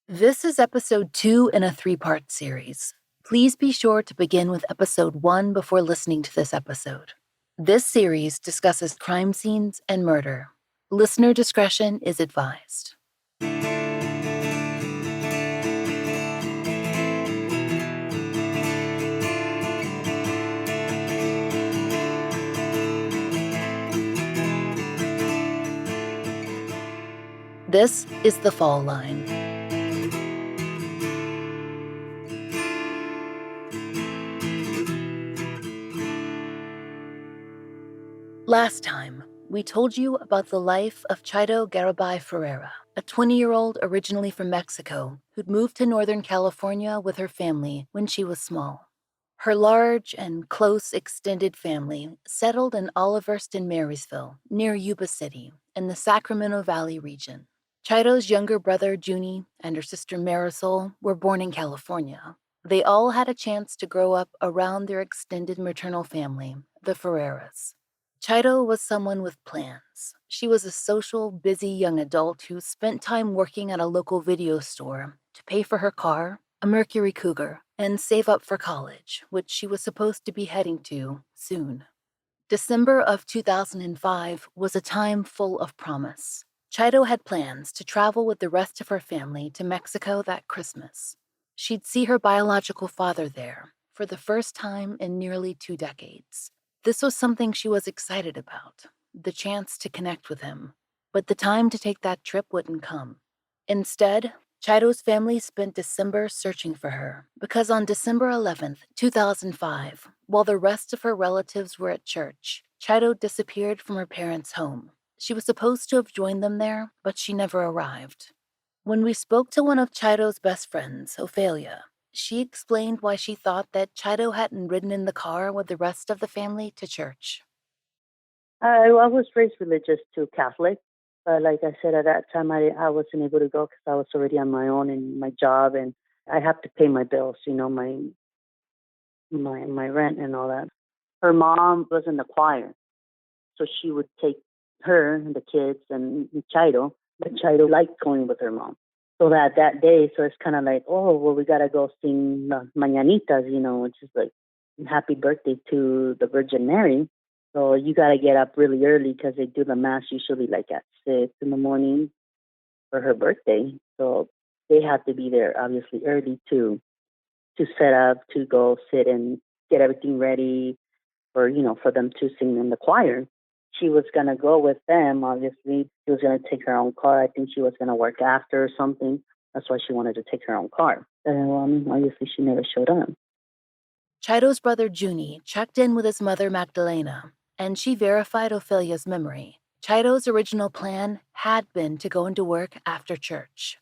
This is episode 2 in a 3-part series. Please be sure to begin with episode 1 before listening to this episode. This series discusses crime scenes and murder. Listener discretion is advised. This is The Fall Line. Last time, we told you about the life of Chairo Garibay Ferreyra, a 20-year-old originally from Mexico who'd moved to Northern California with her family when she was small. Her large and close extended family settled in Olivehurst in Marysville, near Yuba City, in the Sacramento Valley region. Chairo's younger brother, Junie, and her sister Marisol were born in California. They all had a chance to grow up around their extended maternal family, the Ferreyras. Chairo was someone with plans. She was a social, busy young adult who spent time working at a local video store to pay for her car, a Mercury Cougar, and save up for college, which she was supposed to be heading to soon. December of 2005 was a time full of promise. Chairo had plans to travel with the rest of her family to Mexico that Christmas. She'd see her biological father there for the first time in nearly 2 decades. This was something she was excited about, the chance to connect with him. But the time to take that trip wouldn't come. Instead, Chairo's family spent December searching for her because on December 11th, 2005, while the rest of her relatives were at church, Chairo disappeared from her parents' home. She was supposed to have joined them there, but she never arrived. When we spoke to one of Chairo's best friends, Ophelia, she explained why she thought that Chairo hadn't ridden in the car with the rest of the family to church. I was raised religious too, Catholic. But like I said, at that time, I wasn't able to go because I was already on my own in my job, and I have to pay my bills, my rent and all that. Her mom was in the choir, so she would take her and the kids and Chairo. But Chairo liked going with her mom. So that day, so it's kind of like, oh, well, we got to go sing Las Mañanitas, which is like happy birthday to the Virgin Mary. So you got to get up really early because they do the mass usually like at 6 in the morning for her birthday. So they have to be there obviously early to set up, to go sit and get everything ready for them to sing in the choir. She was going to go with them, obviously. She was going to take her own car. I think she was going to work after or something. That's why she wanted to take her own car. And obviously she never showed up. Chairo's brother Junie checked in with his mother Magdalena, and she verified Ophelia's memory. Chairo's original plan had been to go into work after church.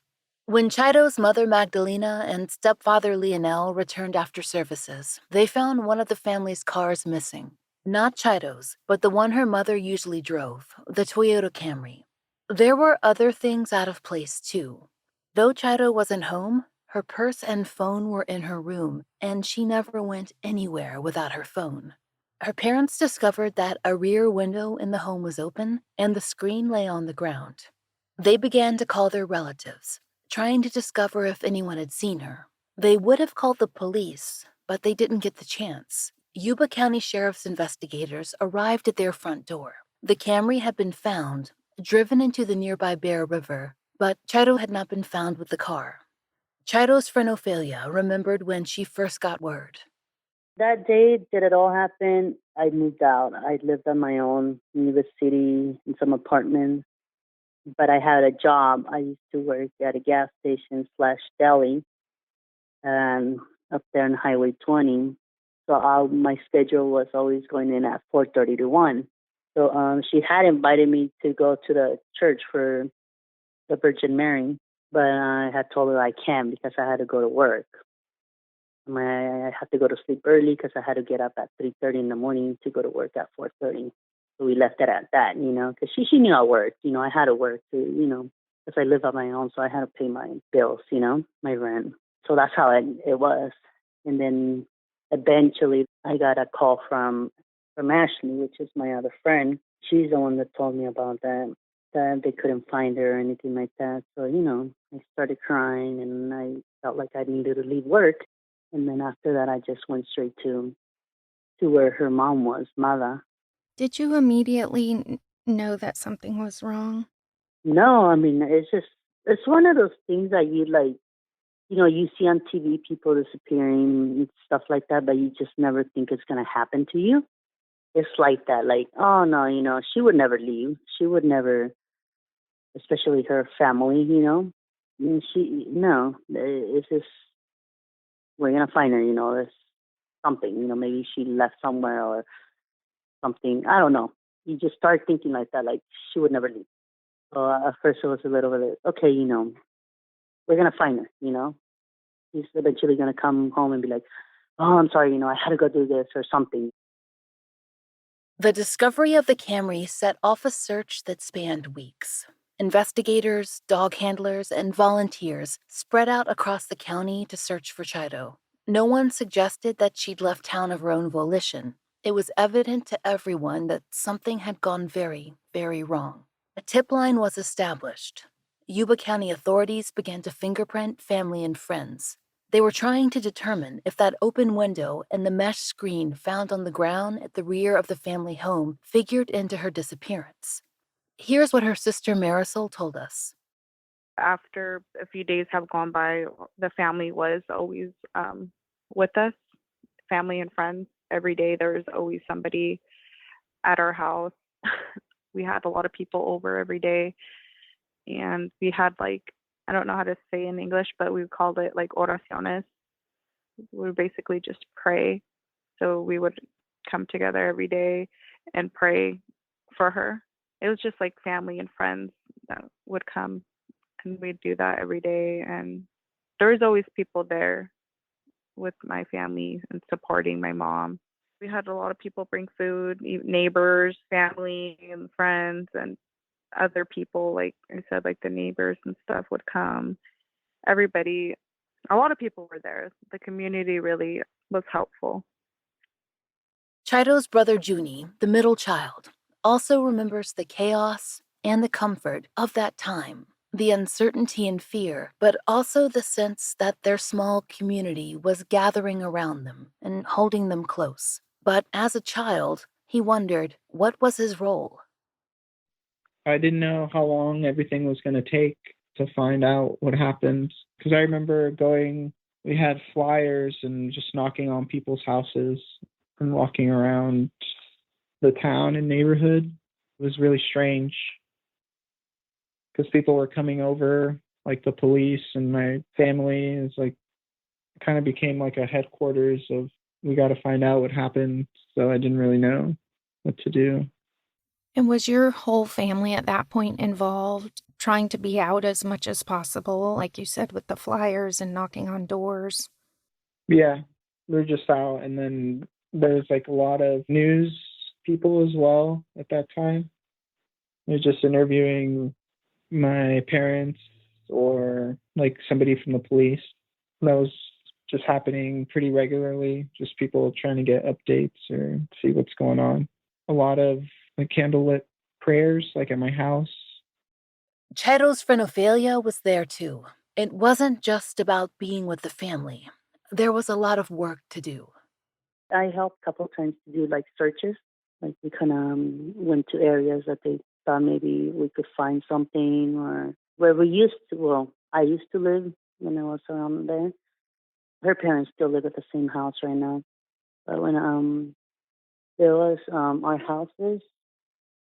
When Chairo's mother Magdalena and stepfather Lionel returned after services, they found one of the family's cars missing. Not Chairo's, but the one her mother usually drove, the Toyota Camry. There were other things out of place, too. Though Chairo wasn't home, her purse and phone were in her room, and she never went anywhere without her phone. Her parents discovered that a rear window in the home was open, and the screen lay on the ground. They began to call their relatives, trying to discover if anyone had seen her. They would have called the police, but they didn't get the chance. Yuba County Sheriff's investigators arrived at their front door. The Camry had been found, driven into the nearby Bear River, but Chairo had not been found with the car. Chairo's friend Ophelia remembered when she first got word. That day that it all happened, I moved out. I lived on my own in the city in some apartments, but I had a job. I used to work at a gas station / deli, and up there on Highway 20. So my schedule was always going in at 4:30 to 1. So she had invited me to go to the church for the Virgin Mary, but I had told her I can't because I had to go to work. I had to go to sleep early because I had to get up at 3:30 in the morning to go to work at 4:30. So we left it at that, because she knew I worked. I had to work to, because I live on my own, so I had to pay my bills, my rent. So that's how it was. And then eventually I got a call from Ashley, which is my other friend. She's the one that told me about that that they couldn't find her or anything like that. So, I started crying and I felt like I needed to leave work. And then after that, I just went straight to where her mom was, Mother. Did you immediately know that something was wrong? No, I mean, it's one of those things that you like, you see on TV people disappearing and stuff like that, but you just never think it's going to happen to you. It's like that, like, oh no, she would never leave. She would never, especially her family, And no, it's just, we're going to find her, there's something, maybe she left somewhere or something. I don't know. You just start thinking like that, like she would never leave. So at first it was a little bit, okay, we're going to find her, She's eventually going to come home and be like, oh, I'm sorry, I had to go do this or something. The discovery of the Camry set off a search that spanned weeks. Investigators, dog handlers, and volunteers spread out across the county to search for Chairo. No one suggested that she'd left town of her own volition. It was evident to everyone that something had gone very, very wrong. A tip line was established. Yuba County authorities began to fingerprint family and friends. They were trying to determine if that open window and the mesh screen found on the ground at the rear of the family home figured into her disappearance. Here's what her sister Marisol told us. After a few days have gone by, the family was always with us, family and friends. Every day there was always somebody at our house. We had a lot of people over every day, and we had I don't know how to say in English, but we called it oraciones. We would basically just pray. So we would come together every day and pray for her. It was just like family and friends that would come, and we'd do that every day. And there was always people there with my family and supporting my mom. We had a lot of people bring food, neighbors, family, and friends, and other people, like I said, like the neighbors and stuff would come. Everybody, a lot of people were there. The community really was helpful. Chairo's brother Junie, the middle child, also remembers the chaos and the comfort of that time, the uncertainty and fear, but also the sense that their small community was gathering around them and holding them close. But as a child, he wondered, what was his role? I didn't know how long everything was going to take to find out what happened. Because I remember we had flyers and just knocking on people's houses and walking around the town and neighborhood. It was really strange because people were coming over, like the police and my family. It kind of became like a headquarters of, we got to find out what happened. So I didn't really know what to do. And was your whole family at that point involved, trying to be out as much as possible, like you said, with the flyers and knocking on doors? Yeah, we were just out. And then there's a lot of news people as well at that time. They're just interviewing my parents or somebody from the police. That was just happening pretty regularly, just people trying to get updates or see what's going on. A lot of candlelit prayers, at my house. Chairo's friend Ophelia was there too. It wasn't just about being with the family. There was a lot of work to do. I helped a couple of times to do searches. We kind of went to areas that they thought maybe we could find something, or where I used to live when I was around there. Her parents still live at the same house right now. But when there was our houses,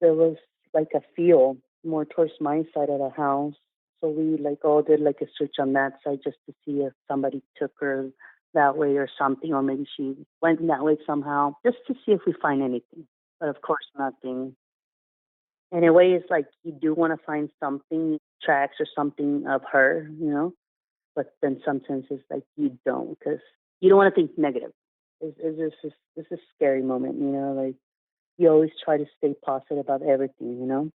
there was a field more towards my side of the house. So we all did a search on that side just to see if somebody took her that way or something, or maybe she went that way somehow, just to see if we find anything. But of course, nothing. In a way, it's you do want to find something, tracks or something of her, but then sometimes it's you don't, because you don't want to think negative. It's a scary moment, you always try to stay positive about everything, You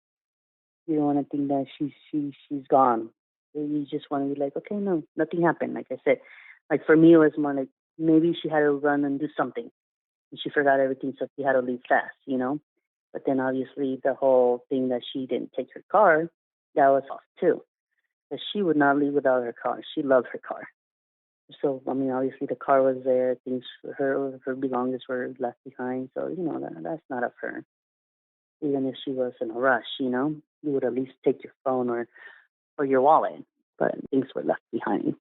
don't want to think that she's gone. You just want to be okay, no, nothing happened. Like I said, for me, it was more maybe she had to run and do something, and she forgot everything, so she had to leave fast, But then obviously the whole thing that she didn't take her car, that was off too. That she would not leave without her car. She loved her car. So, I mean, obviously the car was there. Things for her belongings were left behind. So, that's not of her. Even if she was in a rush, you would at least take your phone or your wallet. But things were left behind.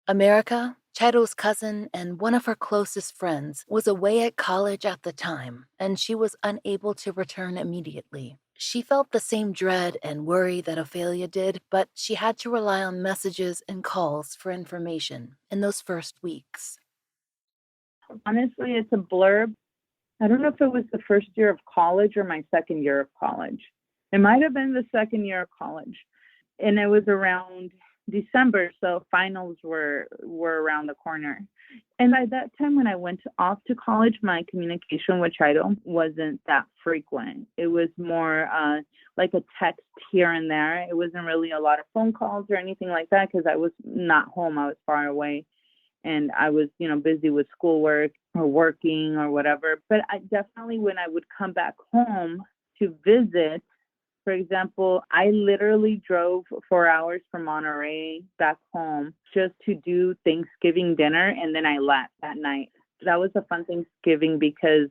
America, Chairo's cousin and one of her closest friends, was away at college at the time, and she was unable to return immediately. She felt the same dread and worry that Ophelia did, but she had to rely on messages and calls for information in those first weeks. Honestly, it's a blur. I don't know if it was the first year of college or my second year of college. It might have been the second year of college. And it was around December, so finals were around the corner. And by that time, when I went off to college, my communication with Chairo wasn't that frequent. It was more like a text here and there. It wasn't really a lot of phone calls or anything like that because I was not home. I was far away. And I was, busy with schoolwork or working or whatever. But I definitely, when I would come back home to visit, for example, I literally drove 4 hours from Monterey back home just to do Thanksgiving dinner, and then I left that night. That was a fun Thanksgiving because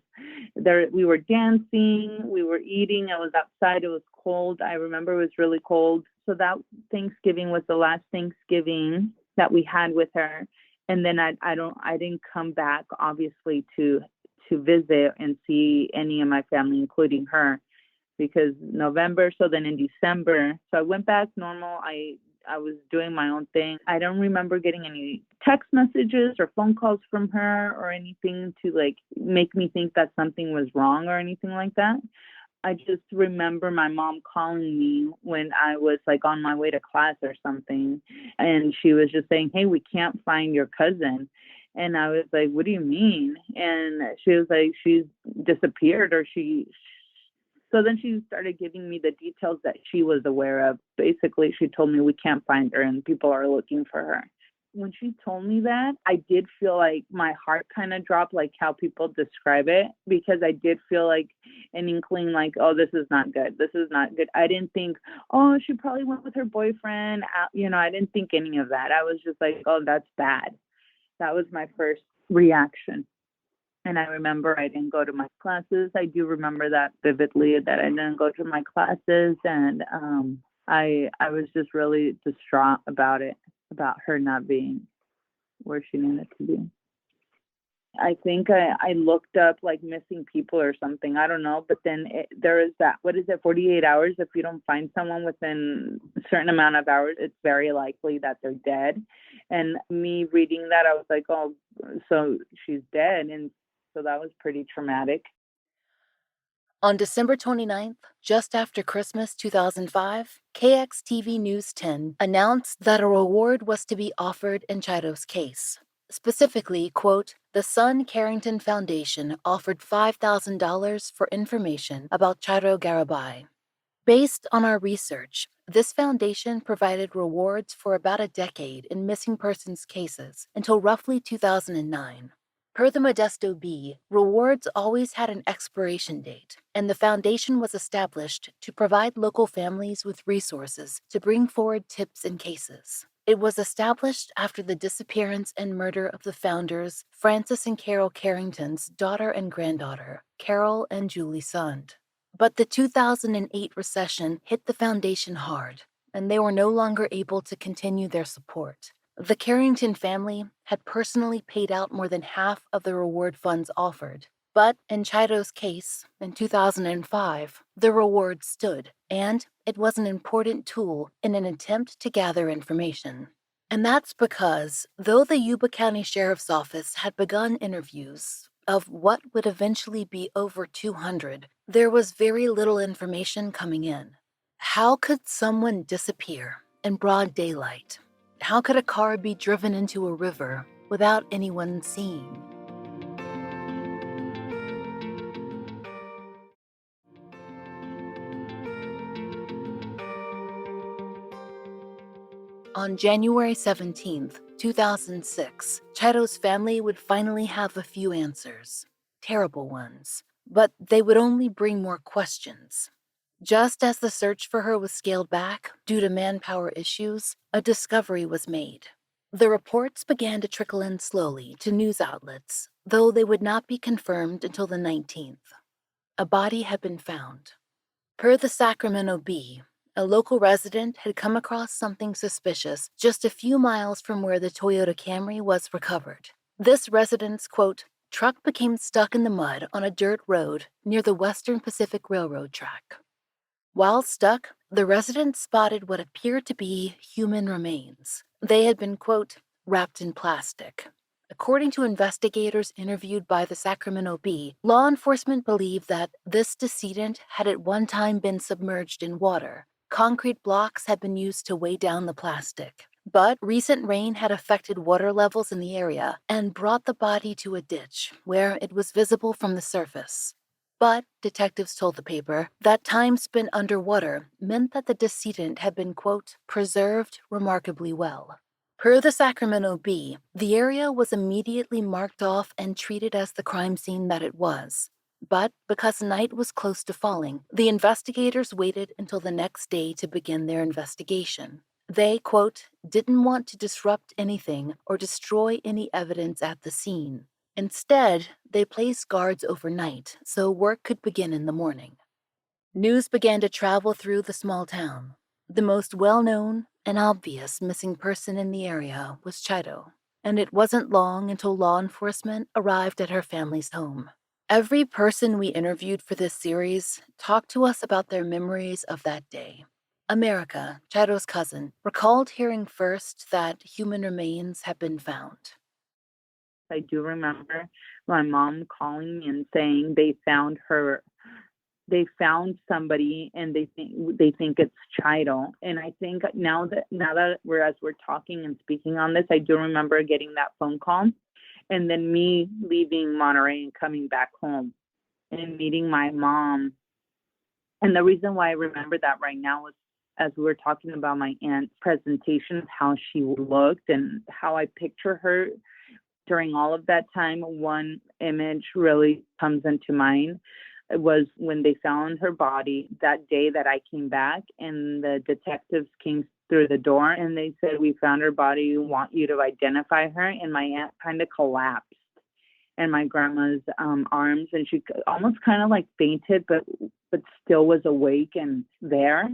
we were dancing, we were eating, I was outside, it was cold. I remember it was really cold. So that Thanksgiving was the last Thanksgiving that we had with her. And then I didn't come back, obviously, to visit and see any of my family, including her, because November. So then in December, so I went back normal. I was doing my own thing. I don't remember getting any text messages or phone calls from her or anything to make me think that something was wrong or anything like that. I just remember my mom calling me when I was on my way to class or something. And she was just saying, "Hey, we can't find your cousin." And I was like, "What do you mean?" And she was like, "She's disappeared," or so then she started giving me the details that she was aware of. Basically, she told me we can't find her and people are looking for her. When she told me that, I did feel like my heart kind of dropped, like how people describe it, because I did feel like an inkling oh, this is not good. This is not good. I didn't think, oh, she probably went with her boyfriend. I didn't think any of that. I was just like, oh, that's bad. That was my first reaction. And I remember I didn't go to my classes. I do remember that vividly, that I didn't go to my classes. And I was just really distraught about it, about her not being where she needed to be. I think I looked up missing people or something. I don't know. But then there is that, 48 hours? If you don't find someone within a certain amount of hours, it's very likely that they're dead. And me reading that, I was like, oh, so she's dead. And so that was pretty traumatic. On December 29th, just after Christmas 2005, KXTV News 10 announced that a reward was to be offered in Chairo's case. Specifically, quote, the Son Carrington Foundation offered $5,000 for information about Chairo Garibay. Based on our research, this foundation provided rewards for about a decade in missing persons cases until roughly 2009. Per the Modesto Bee, rewards always had an expiration date, and the foundation was established to provide local families with resources to bring forward tips in cases. It was established after the disappearance and murder of the founders, Francis and Carol Carrington's daughter and granddaughter, Carol and Julie Sund. But the 2008 recession hit the foundation hard, and they were no longer able to continue their support. The Carrington family had personally paid out more than half of the reward funds offered. But in Chairo's case, in 2005, the reward stood, and it was an important tool in an attempt to gather information. And that's because, though the Yuba County Sheriff's Office had begun interviews of what would eventually be over 200, there was very little information coming in. How could someone disappear in broad daylight? How could a car be driven into a river without anyone seeing? On January 17, 2006, Chairo's family would finally have a few answers. Terrible ones. but they would only bring more questions. Just as the search for her was scaled back due to manpower issues, a discovery was made. The reports began to trickle in slowly to news outlets, though they would not be confirmed until the 19th. A body had been found. Per the Sacramento Bee, a local resident had come across something suspicious just a few miles from where the Toyota Camry was recovered. This resident's, quote, truck became stuck in the mud on a dirt road near the Western Pacific Railroad track. While stuck, the resident spotted what appeared to be human remains. They had been, quote, wrapped in plastic. According to investigators interviewed by the Sacramento Bee, law enforcement believed that this decedent had at one time been submerged in water. Concrete blocks had been used to weigh down the plastic. But recent rain had affected water levels in the area and brought the body to a ditch where it was visible from the surface. But, detectives told the paper, that time spent underwater meant that the decedent had been, quote, preserved remarkably well. Per the Sacramento Bee, the area was immediately marked off and treated as the crime scene that it was. But because night was close to falling, the investigators waited until the next day to begin their investigation. They, quote, didn't want to disrupt anything or destroy any evidence at the scene. Instead, they placed guards overnight so work could begin in the morning. News began to travel through the small town. The most well-known and obvious missing person in the area was Chairo, and it wasn't long until law enforcement arrived at her family's home. Every person we interviewed for this series talked to us about their memories of that day. America, Chairo's cousin, recalled hearing first that human remains had been found. I do remember my mom calling me and saying they found somebody and they think it's Chairo. And I think now that we're talking and speaking on this, I do remember getting that phone call and then me leaving Monterey and coming back home and meeting my mom. And the reason why I remember that right now was as we were talking about my aunt's presentation, how she looked and how I picture her during all of that time. One image really comes into mind. It was when they found her body that day that I came back and the detectives came through the door and they said, we found her body. We want you to identify her. And my aunt kind of collapsed in my grandma's arms and she almost kind of like fainted, but still was awake and there.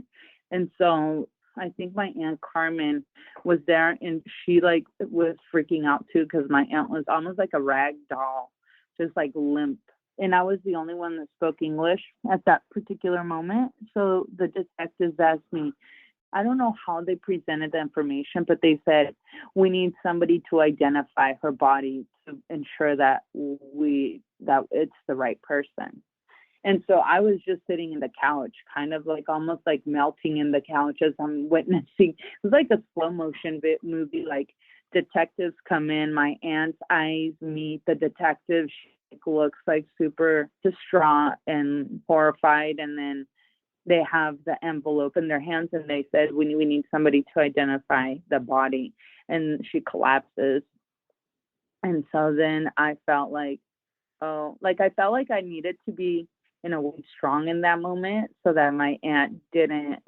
And so I think my Aunt Carmen was there and she like was freaking out too because my aunt was almost like a rag doll, just like limp. And I was the only one that spoke English at that particular moment. So the detectives asked me, I don't know how they presented the information, but they said, we need somebody to identify her body to ensure that it's the right person. And so I was just sitting in the couch, kind of like almost like melting in the couch as I'm witnessing. It was like a slow motion movie, like detectives come in, my aunt's eyes meet the detective. She looks like super distraught and horrified. And then they have the envelope in their hands and they said, we need somebody to identify the body. And she collapses. And so then I felt like, I felt like I needed to be in a way strong in that moment so that my aunt didn't,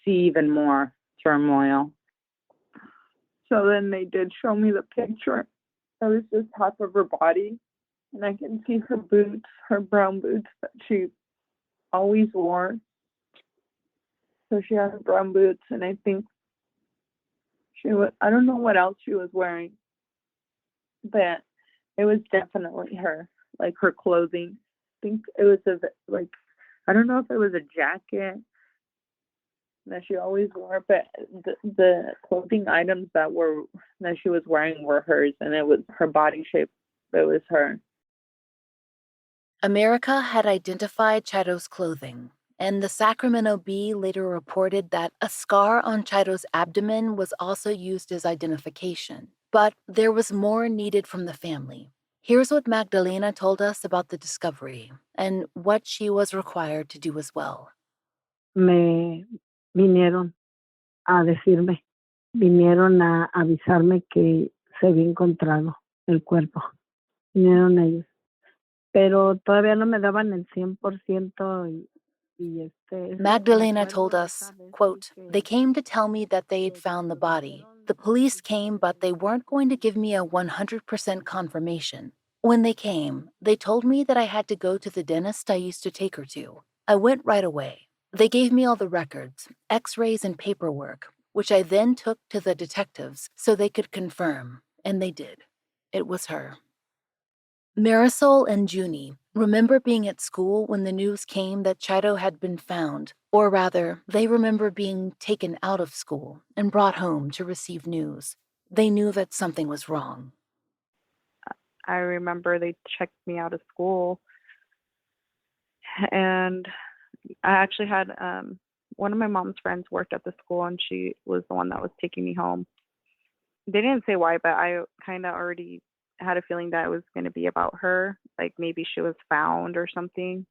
see even more turmoil. So then they did show me the picture. It was just half of her body. And I can see her boots, her brown boots that she always wore. So she had her brown boots and I think I don't know what else she was wearing, but it was definitely her, like her clothing. I think it was I don't know if it was a jacket that she always wore, but the clothing items that she was wearing were hers, and it was her body shape. It was her. America had identified Chairo's clothing, and the Sacramento Bee later reported that a scar on Chairo's abdomen was also used as identification. But there was more needed from the family. Here's what Magdalena told us about the discovery and what she was required to do as well. Me vinieron a decirme, vinieron a avisarme que se había encontrado el cuerpo. Vinieron ellos. pero todavía no me daban el 100% y Magdalena told us, quote, "They came to tell me that they'd found the body. The police came, but they weren't going to give me a 100% confirmation. When they came, they told me that I had to go to the dentist I used to take her to. I went right away. They gave me all the records, x-rays and paperwork, which I then took to the detectives so they could confirm, and they did. It was her." Marisol and Junie remember being at school when the news came that Chairo had been found, or rather, they remember being taken out of school and brought home to receive news. They knew that something was wrong. I remember they checked me out of school, and I actually had one of my mom's friends worked at the school, and she was the one that was taking me home. They didn't say why, but I kind of already had a feeling that it was going to be about her, like maybe she was found or something.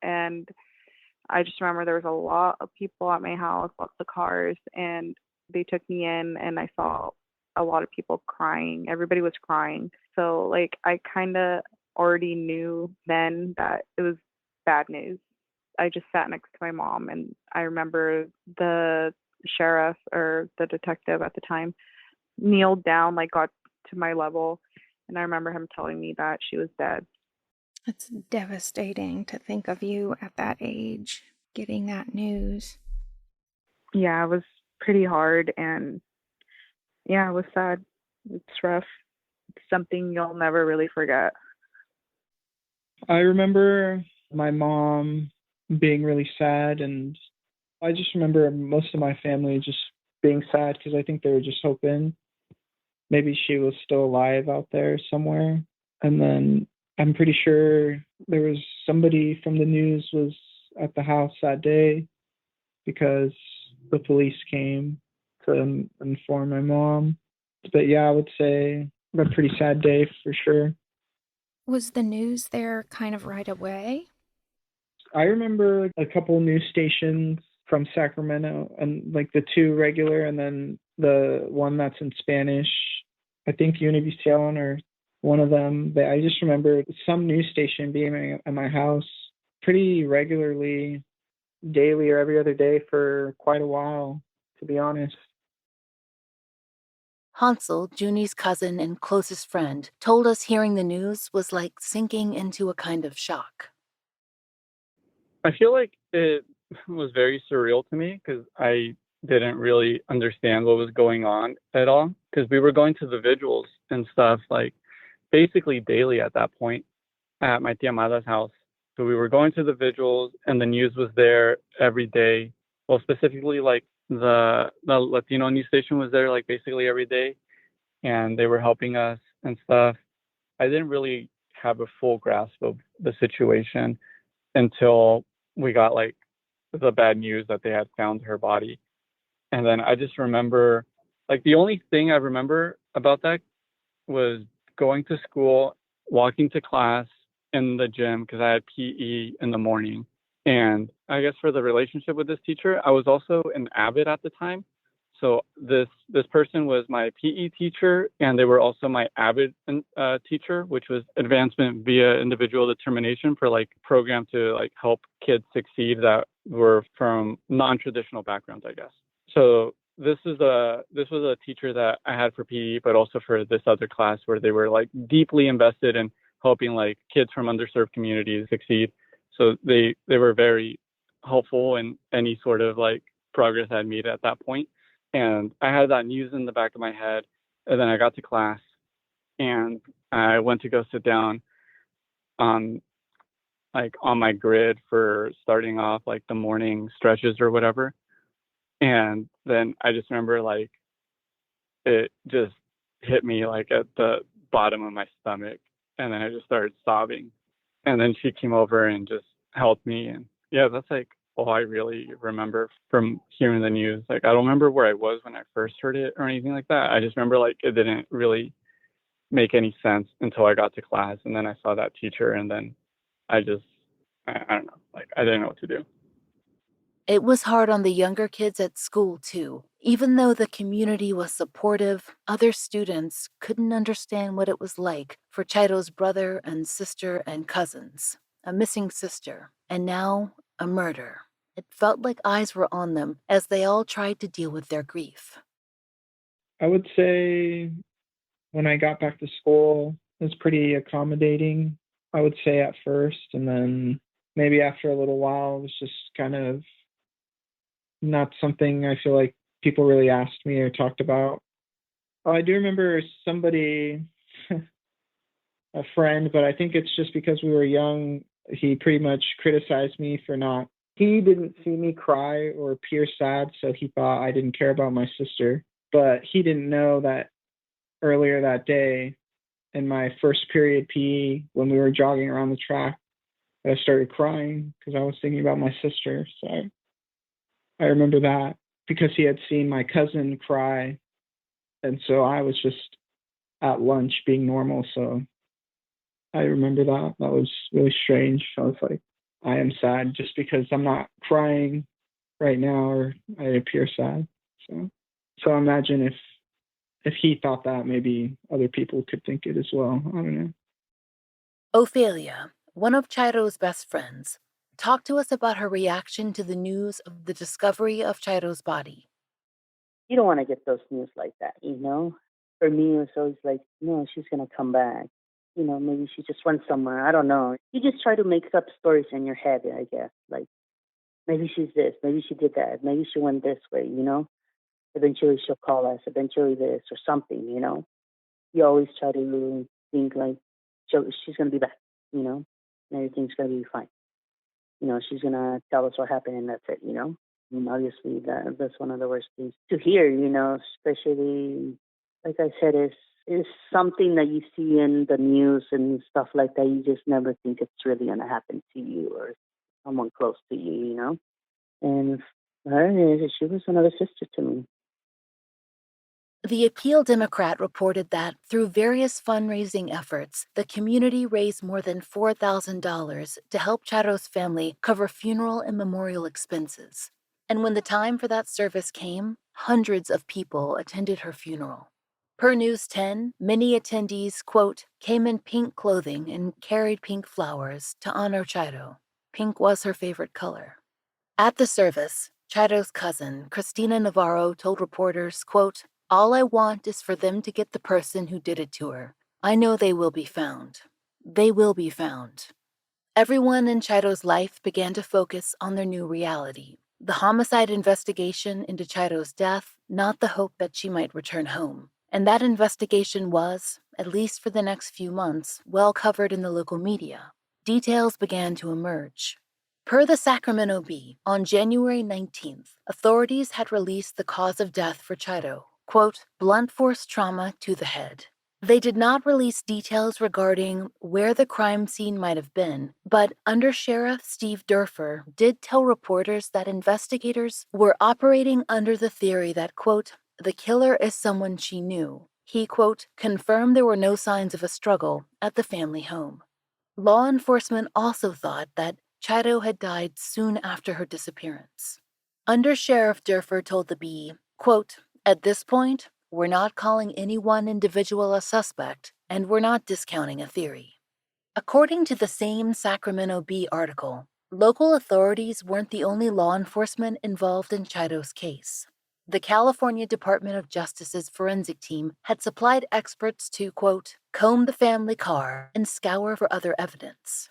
And I just remember there was a lot of people at my house, lots of cars, and they took me in, and I saw a lot of people crying. Everybody was crying. So, like, I kind of already knew then that it was bad news. I just sat next to my mom, and I remember the sheriff or the detective at the time kneeled down, like, got to my level, and I remember him telling me that she was dead. It's devastating to think of you at that age getting that news. Yeah, it was pretty hard, and yeah, it was sad. It's rough. It's something you'll never really forget. I remember my mom being really sad, and I just remember most of my family just being sad because I think they were just hoping maybe she was still alive out there somewhere. And then I'm pretty sure there was somebody from the news was at the house that day because the police came to inform my mom. But yeah, I would say a pretty sad day for sure. Was the news there kind of right away? I remember a couple news stations from Sacramento, and like the two regular and then the one that's in Spanish. I think Univision or one of them. But I just remember some news station being at my house pretty regularly, daily or every other day for quite a while, to be honest. Hansel, Junie's cousin and closest friend, told us hearing the news was like sinking into a kind of shock. I feel like it was very surreal to me because I didn't really understand what was going on at all. Because we were going to the vigils and stuff like basically daily at that point at my tia Mada's house. So we were going to the vigils, and the news was there every day. Well, specifically like the Latino news station was there like basically every day, and they were helping us and stuff. I didn't really have a full grasp of the situation until we got like the bad news that they had found her body. And then I just remember like the only thing I remember about that was going to school, walking to class in the gym because I had PE in the morning. And I guess for the relationship with this teacher, I was also an avid at the time. So this person was my PE teacher, and they were also my avid teacher, which was advancement via individual determination for like program to like help kids succeed that were from non-traditional backgrounds, I guess. So this was a teacher that I had for PE, but also for this other class where they were like deeply invested in helping like kids from underserved communities succeed. So they were very helpful in any sort of like progress I'd made at that point. And I had that news in the back of my head. And then I got to class and I went to go sit down on my grid for starting off like the morning stretches or whatever. And then I just remember like it just hit me like at the bottom of my stomach. And then I just started sobbing. And then she came over and just helped me. And yeah, that's like all I really remember from hearing the news. Like, I don't remember where I was when I first heard it or anything like that. I just remember like it didn't really make any sense until I got to class. And then I saw that teacher, and then I don't know, like I didn't know what to do. It was hard on the younger kids at school, too. Even though the community was supportive, other students couldn't understand what it was like for Chairo's brother and sister and cousins, a missing sister, and now a murder. It felt like eyes were on them as they all tried to deal with their grief. I would say when I got back to school, it was pretty accommodating, I would say at first. And then maybe after a little while, it was just kind of not something I feel like people really asked me or talked about. Oh, I do remember somebody, a friend, but I think it's just because we were young, he pretty much criticized me for not. He didn't see me cry or appear sad, so he thought I didn't care about my sister. But he didn't know that earlier that day in my first period PE, when we were jogging around the track, I started crying because I was thinking about my sister. So I remember that because he had seen my cousin cry. And so I was just at lunch being normal. So I remember that. That was really strange. I was like, I am sad just because I'm not crying right now or I appear sad. So imagine if he thought that, maybe other people could think it as well. I don't know. Ophelia, one of Chairo's best friends, talked to us about her reaction to the news of the discovery of Chairo's body. You don't want to get those news like that, you know? For me, it was always like, no, she's going to come back. You know, maybe she just went somewhere. I don't know. You just try to make up stories in your head, I guess. Like, maybe she's this, maybe she did that, maybe she went this way, you know? Eventually she'll call us, eventually this or something, you know? You always try to think like, she's going to be back, you know? And everything's going to be fine. You know, she's going to tell us what happened and that's it, you know? And obviously that's one of the worst things to hear, you know, especially, like I said, is something that you see in the news and stuff like that. You just never think it's really going to happen to you or someone close to you, you know? And her, she was another sister to me. The Appeal Democrat reported that through various fundraising efforts, the community raised more than $4,000 to help Chairo's family cover funeral and memorial expenses. And when the time for that service came, hundreds of people attended her funeral. Per News 10, many attendees, quote, came in pink clothing and carried pink flowers to honor Chairo. Pink was her favorite color. At the service, Chairo's cousin, Christina Navarro, told reporters, quote, all I want is for them to get the person who did it to her. I know they will be found. They will be found. Everyone in Chairo's life began to focus on their new reality. The homicide investigation into Chairo's death, not the hope that she might return home. And that investigation was, at least for the next few months, well covered in the local media. Details began to emerge. Per the Sacramento Bee, on January 19th, authorities had released the cause of death for Chairo, quote, blunt force trauma to the head. They did not release details regarding where the crime scene might have been, but Under Sheriff Steve Durfer did tell reporters that investigators were operating under the theory that, quote, the killer is someone she knew. He, quote, confirmed there were no signs of a struggle at the family home. Law enforcement also thought that Chairo had died soon after her disappearance. Under Sheriff Durfer told the Bee, quote, at this point, we're not calling any one individual a suspect, and we're not discounting a theory. According to the same Sacramento Bee article, local authorities weren't the only law enforcement involved in Chairo's case. The California Department of Justice's forensic team had supplied experts to, quote, comb the family car and scour for other evidence.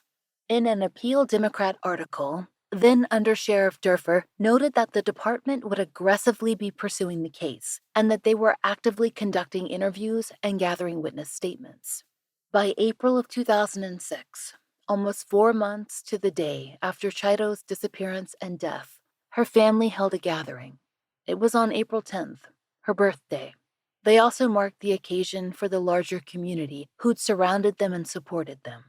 In an Appeal Democrat article, then Under Sheriff Durfer noted that the department would aggressively be pursuing the case and that they were actively conducting interviews and gathering witness statements. By April of 2006, almost 4 months to the day after Chairo's disappearance and death, her family held a gathering. It was on April 10th, her birthday. They also marked the occasion for the larger community who'd surrounded them and supported them.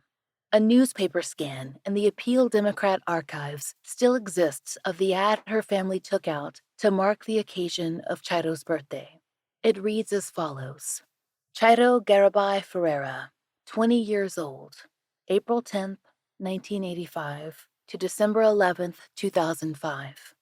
A newspaper scan in the Appeal Democrat archives still exists of the ad her family took out to mark the occasion of Chairo's birthday. It reads as follows. Chairo Garibay Ferreyra, 20 years old, April 10th, 1985 to December 11th, 2005.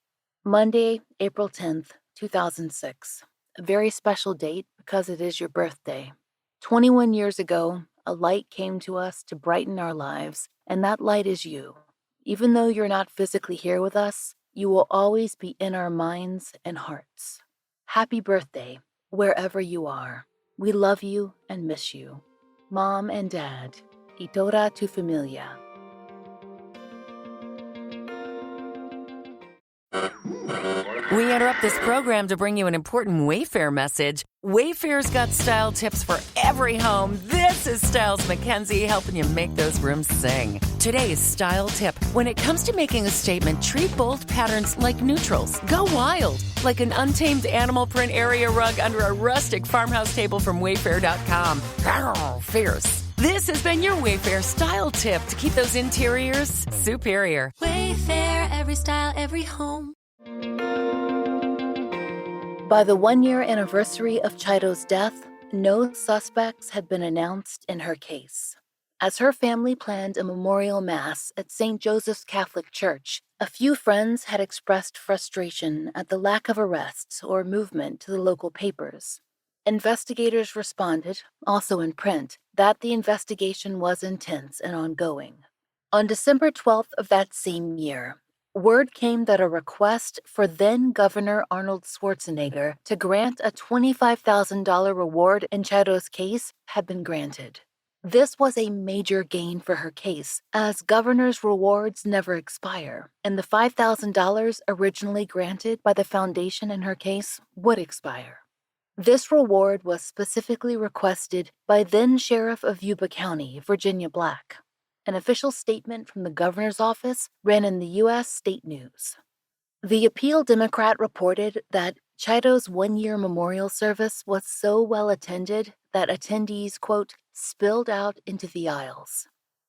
Monday, April 10th, 2006, a very special date because it is your birthday. 21 years ago, a light came to us to brighten our lives, and that light is you. Even though you're not physically here with us, you will always be in our minds and hearts. Happy birthday, wherever you are. We love you and miss you. Mom and Dad, y toda tu familia. We interrupt this program to bring you an important Wayfair message. Wayfair's got style tips for every home. This is Styles McKenzie helping you make those rooms sing. Today's style tip: when it comes to making a statement, treat bold patterns like neutrals. Go wild, like an untamed animal print area rug under a rustic farmhouse table from Wayfair.com. Arr, fierce. This has been your Wayfair style tip to keep those interiors superior. Wayfair, every style, every home. By the 1-year anniversary of Chairo's death, no suspects had been announced in her case. As her family planned a memorial mass at St. Joseph's Catholic Church, a few friends had expressed frustration at the lack of arrests or movement to the local papers. Investigators responded, also in print, that the investigation was intense and ongoing. On December 12th of that same year, word came that a request for then-Governor Arnold Schwarzenegger to grant a $25,000 reward in Chairo's case had been granted. This was a major gain for her case, as governors' rewards never expire, and the $5,000 originally granted by the foundation in her case would expire. This reward was specifically requested by then-Sheriff of Yuba County, Virginia Black. An official statement from the governor's office ran in the U.S. State News. The Appeal Democrat reported that Chairo's 1-year memorial service was so well attended that attendees, quote, spilled out into the aisles.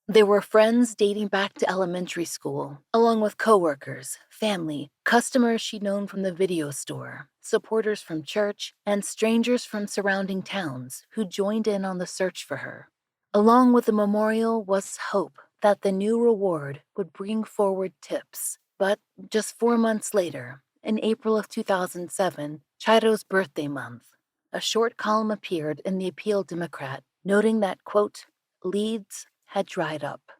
They were friends dating back to elementary school, along with coworkers, family, customers she'd known from the video store, supporters from church, and strangers from surrounding towns who joined in on the search for her. Along with the memorial was hope that the new reward would bring forward tips. But just 4 months later, in April of 2007, Chairo's birthday month, a short column appeared in the Appeal Democrat noting that, quote, leads had dried up.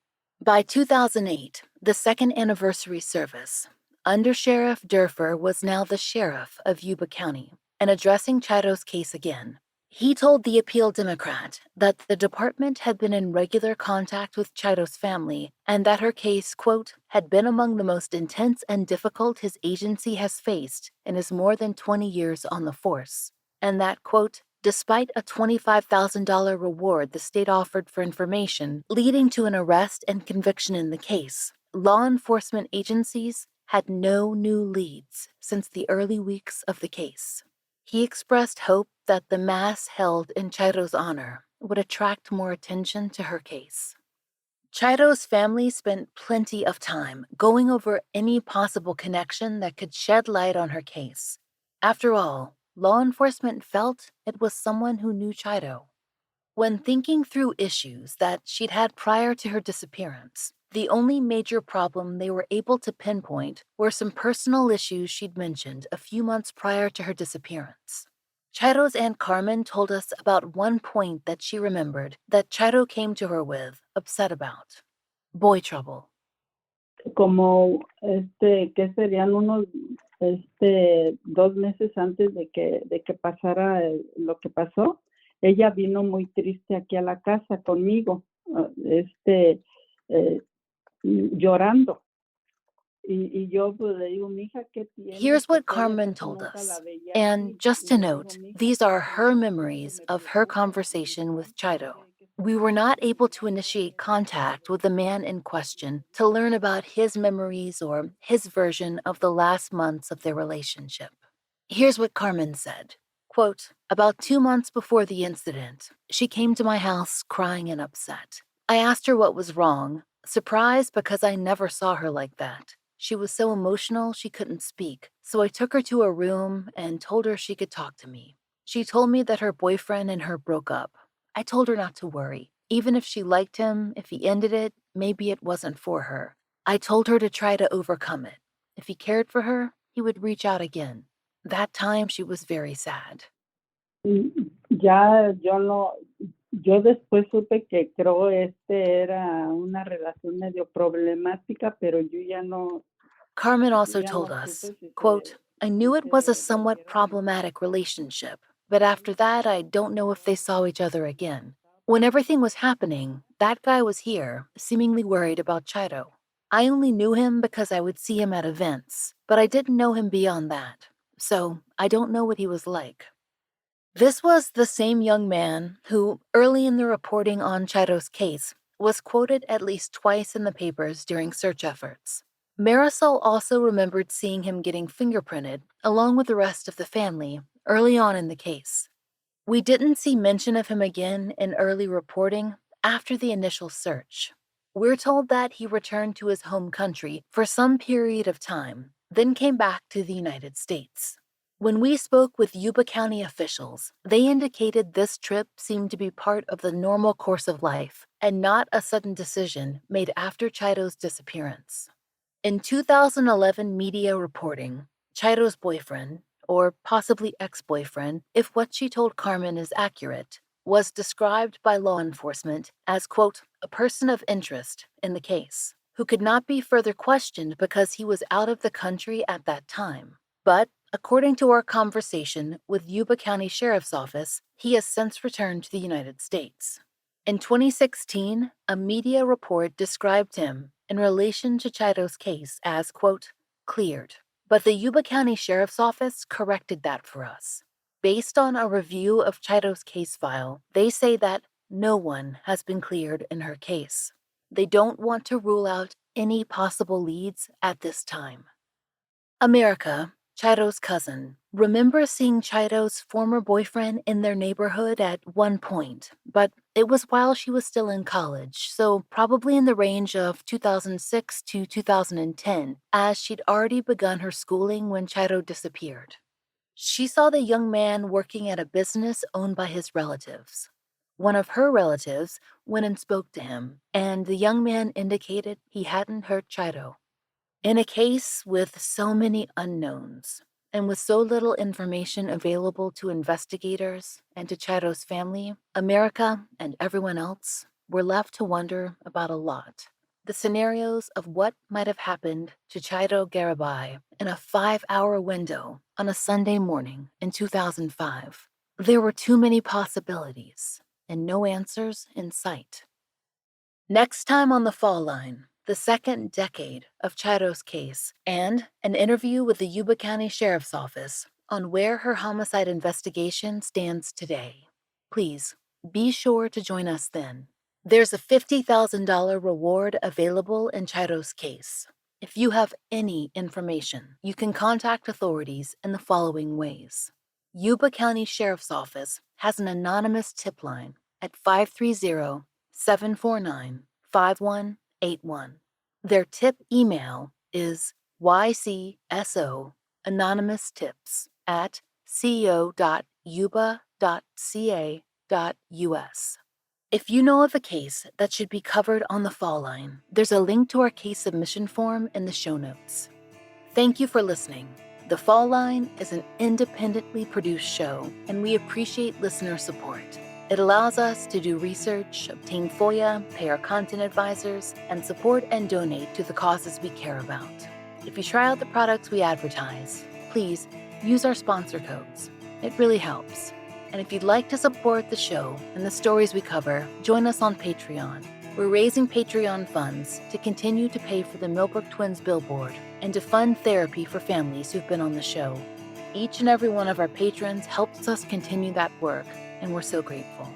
By 2008, the second anniversary service, Under Sheriff Durfer was now the sheriff of Yuba County and addressing Chairo's case again. He told the Appeal Democrat that the department had been in regular contact with Chairo's family and that her case, quote, had been among the most intense and difficult his agency has faced in his more than 20 years on the force, and that, quote, despite a $25,000 reward the state offered for information leading to an arrest and conviction in the case, law enforcement agencies had no new leads since the early weeks of the case. He expressed hope that the mass held in Chairo's honor would attract more attention to her case. Chairo's family spent plenty of time going over any possible connection that could shed light on her case. After all, law enforcement felt it was someone who knew Chairo. When thinking through issues that she'd had prior to her disappearance, the only major problem they were able to pinpoint were some personal issues she'd mentioned a few months prior to her disappearance. Chairo's Aunt Carmen told us about one point that she remembered that Chairo came to her with, upset about. Boy trouble. Como, que serían unos, 2 meses antes de que pasara lo que pasó, ella vino muy triste aquí a la casa conmigo, llorando. Y yo pues le digo, mija, ¿qué tiene? Here's what Carmen told us. And just to note, these are her memories of her conversation with Chairo. We were not able to initiate contact with the man in question to learn about his memories or his version of the last months of their relationship. Here's what Carmen said. Quote, about 2 months before the incident, she came to my house crying and upset. I asked her what was wrong, surprised because I never saw her like that. She was so emotional she couldn't speak, so I took her to a room and told her she could talk to me. She told me that her boyfriend and her broke up. I told her not to worry. Even if she liked him, if he ended it, maybe it wasn't for her. I told her to try to overcome it. If he cared for her, he would reach out again. That time she was very sad. Ya yo después supe que creo era una relación medio problemática, pero yo ya no, Carmen yo also ya told no us, supe si quote, I knew it was a somewhat volvieron a problematic relationship, but after that, I don't know if they saw each other again. When everything was happening, that guy was here, seemingly worried about Chairo. I only knew him because I would see him at events, but I didn't know him beyond that, so I don't know what he was like. This was the same young man who, early in the reporting on Chairo's case, was quoted at least twice in the papers during search efforts. Marisol also remembered seeing him getting fingerprinted, along with the rest of the family, early on in the case. We didn't see mention of him again in early reporting after the initial search. We're told that he returned to his home country for some period of time, then came back to the United States. When we spoke with Yuba County officials, they indicated this trip seemed to be part of the normal course of life and not a sudden decision made after Chairo's disappearance. In 2011 media reporting, Chairo's boyfriend, or possibly ex-boyfriend, if what she told Carmen is accurate, was described by law enforcement as, quote, a person of interest in the case, who could not be further questioned because he was out of the country at that time. But, according to our conversation with Yuba County Sheriff's Office, he has since returned to the United States. In 2016, a media report described him in relation to Chairo's case as, quote, cleared. But the Yuba County Sheriff's Office corrected that for us. Based on a review of Chairo's case file, they say that no one has been cleared in her case. They don't want to rule out any possible leads at this time. America, Chairo's cousin, remembers seeing Chairo's former boyfriend in their neighborhood at one point, but it was while she was still in college, so probably in the range of 2006 to 2010, as she'd already begun her schooling when Chairo disappeared. She saw the young man working at a business owned by his relatives. One of her relatives went and spoke to him, and the young man indicated he hadn't hurt Chairo. In a case with so many unknowns, and with so little information available to investigators and to Chairo's family, America and everyone else were left to wonder about a lot. The scenarios of what might have happened to Chairo Garibay in a 5-hour window on a Sunday morning in 2005. There were too many possibilities and no answers in sight. Next time on The Fall Line, the second decade of Chairo's case, and an interview with the Yuba County Sheriff's Office on where her homicide investigation stands today. Please be sure to join us then. There's a $50,000 reward available in Chairo's case. If you have any information, you can contact authorities in the following ways. Yuba County Sheriff's Office has an anonymous tip line at 530-749-5181. Their tip email is ycso@co.yuba.ca.us. If you know of a case that should be covered on The Fall Line, there's a link to our case submission form in the show notes. Thank you for listening. The Fall Line is an independently produced show, and we appreciate listener support. It allows us to do research, obtain FOIA, pay our content advisors, and support and donate to the causes we care about. If you try out the products we advertise, please use our sponsor codes. It really helps. And if you'd like to support the show and the stories we cover, join us on Patreon. We're raising Patreon funds to continue to pay for the Millbrook Twins billboard and to fund therapy for families who've been on the show. Each and every one of our patrons helps us continue that work, and we're so grateful.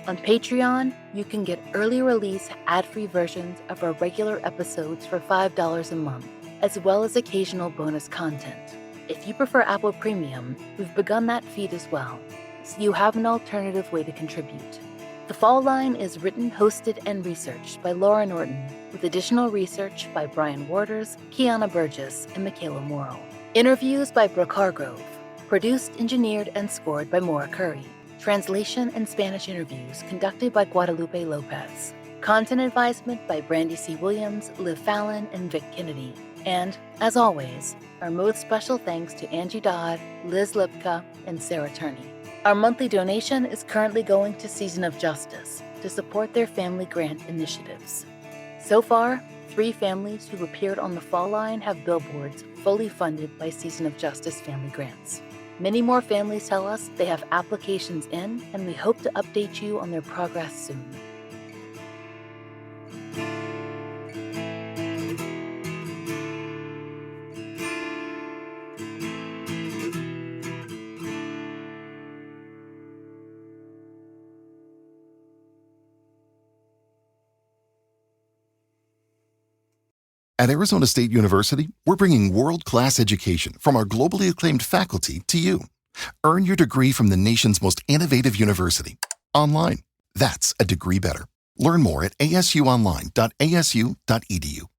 On Patreon, you can get early release ad-free versions of our regular episodes for $5 a month, as well as occasional bonus content. If you prefer Apple Premium, we've begun that feed as well, so you have an alternative way to contribute. The Fall Line is written, hosted, and researched by Laura Norton, with additional research by Brian Waters, Kiana Burgess, and Michaela Morrow. Interviews by Brooke Hargrove. Produced, engineered, and scored by Maura Curry. Translation and Spanish interviews conducted by Guadalupe Lopez. Content advisement by Brandy C. Williams, Liv Fallon, and Vic Kennedy. And, as always, our most special thanks to Angie Dodd, Liz Lipka, and Sarah Turney. Our monthly donation is currently going to Season of Justice to support their family grant initiatives. So far, 3 families who've appeared on the Fall Line have billboards fully funded by Season of Justice family grants. Many more families tell us they have applications in, and we hope to update you on their progress soon. At Arizona State University, we're bringing world-class education from our globally acclaimed faculty to you. Earn your degree from the nation's most innovative university. Online. That's a degree better. Learn more at asuonline.asu.edu.